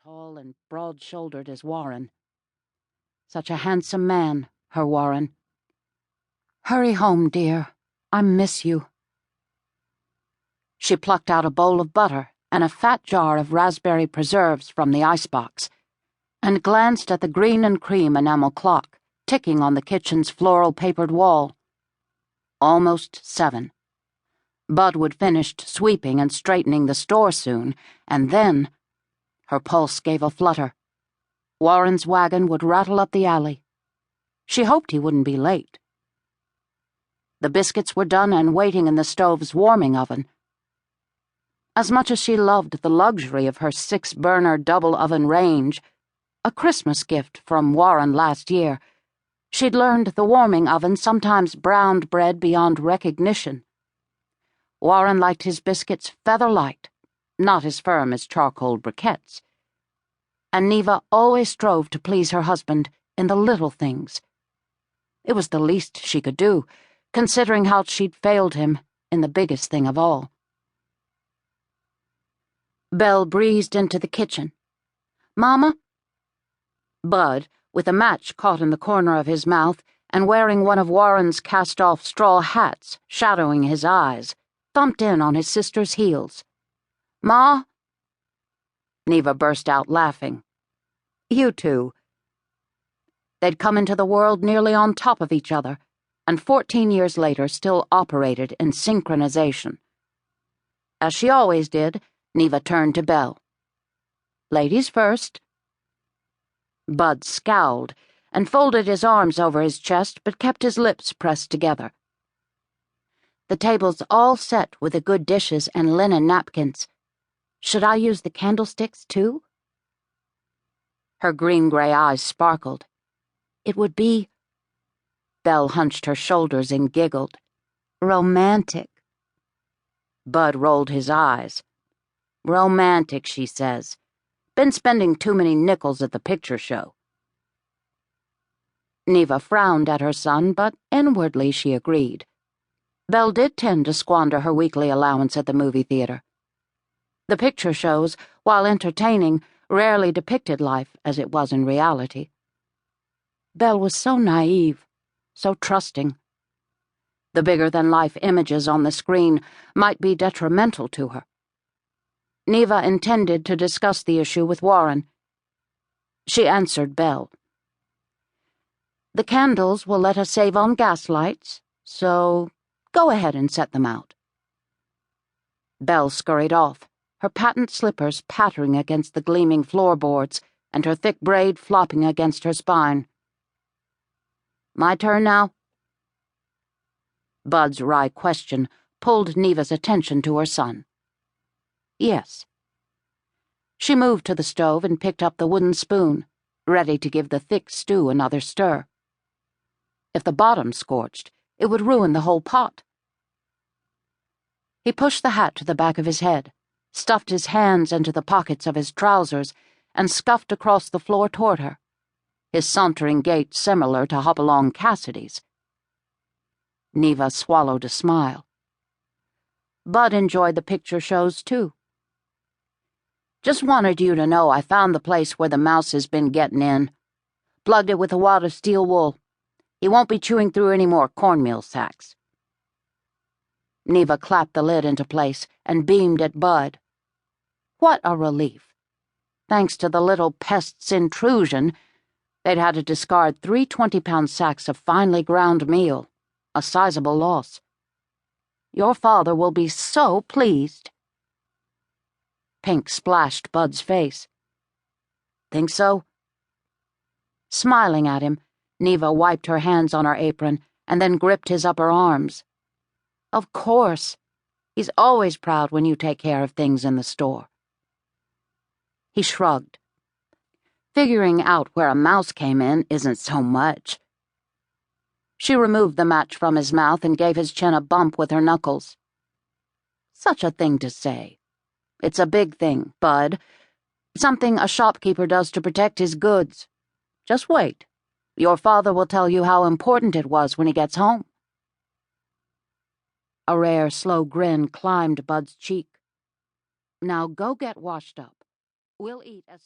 tall and broad-shouldered as Warren. Such a handsome man, her Warren. "Hurry home, dear. I miss you." She plucked out a bowl of butter and a fat jar of raspberry preserves from the icebox, and glanced at the green and cream enamel clock ticking on the kitchen's floral-papered wall. Almost 7. Bud would finish sweeping and straightening the store soon, and then... Her pulse gave a flutter. Warren's wagon would rattle up the alley. She hoped he wouldn't be late. The biscuits were done and waiting in the stove's warming oven. As much as she loved the luxury of her 6-burner double-oven range, a Christmas gift from Warren last year, she'd learned the warming oven sometimes browned bread beyond recognition. Warren liked his biscuits feather-light, not as firm as charcoal briquettes. And Neva always strove to please her husband in the little things. It was the least she could do, considering how she'd failed him in the biggest thing of all. Belle breezed into the kitchen. "Mama?" Bud, with a match caught in the corner of his mouth and wearing one of Warren's cast-off straw hats shadowing his eyes, thumped in on his sister's heels. "Ma?" Neva burst out laughing. "You two." They'd come into the world nearly on top of each other, and 14 years later still operated in synchronization. As she always did, Neva turned to Belle. "Ladies first." Bud scowled and folded his arms over his chest but kept his lips pressed together. "The table's all set with the good dishes and linen napkins. Should I use the candlesticks, too?" Her green-gray eyes sparkled. "It would be..." Belle hunched her shoulders and giggled. "Romantic." Bud rolled his eyes. "Romantic, she says. Been spending too many nickels at the picture show." Neva frowned at her son, but inwardly she agreed. Belle did tend to squander her weekly allowance at the movie theater. The picture shows, while entertaining, rarely depicted life as it was in reality. Belle was so naive, so trusting. The bigger-than-life images on the screen might be detrimental to her. Neva intended to discuss the issue with Warren. She answered Belle. "The candles will let us save on gas lights, so go ahead and set them out." Belle scurried off, her patent slippers pattering against the gleaming floorboards and her thick braid flopping against her spine. "My turn now?" Bud's wry question pulled Neva's attention to her son. "Yes." She moved to the stove and picked up the wooden spoon, ready to give the thick stew another stir. If the bottom scorched, it would ruin the whole pot. He pushed the hat to the back of his head, stuffed his hands into the pockets of his trousers, and scuffed across the floor toward her, his sauntering gait similar to Hopalong Cassidy's. Neva swallowed a smile. Bud enjoyed the picture shows, too. "Just wanted you to know I found the place where the mouse has been getting in. Plugged it with a wad of steel wool. He won't be chewing through any more cornmeal sacks." Neva clapped the lid into place and beamed at Bud. What a relief. Thanks to the little pest's intrusion, they'd had to discard 3 20-pound sacks of finely ground meal, a sizable loss. "Your father will be so pleased." Pink splashed Bud's face. "Think so?" Smiling at him, Neva wiped her hands on her apron and then gripped his upper arms. "Of course. He's always proud when you take care of things in the store." He shrugged. "Figuring out where a mouse came in isn't so much." She removed the match from his mouth and gave his chin a bump with her knuckles. "Such a thing to say. It's a big thing, Bud. Something a shopkeeper does to protect his goods. Just wait. Your father will tell you how important it was when he gets home." A rare, slow grin climbed Bud's cheek. "Now go get washed up. We'll eat as